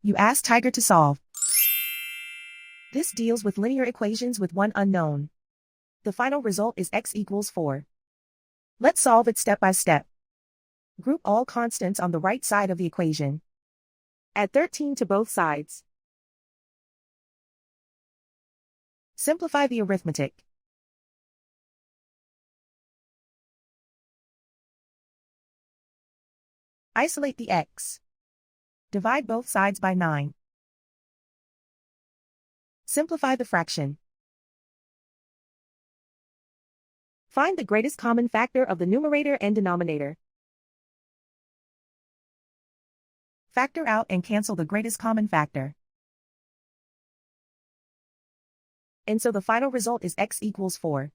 You ask Tiger to solve. This deals with linear equations with one unknown. The final result is x equals 4. Let's solve it step by step. Group all constants on the right side of the equation. Add 13 to both sides. Simplify the arithmetic. Isolate the x. Divide both sides by 9. Simplify the fraction. Find the greatest common factor of the numerator and denominator. Factor out and cancel the greatest common factor. And so the final result is x equals 4.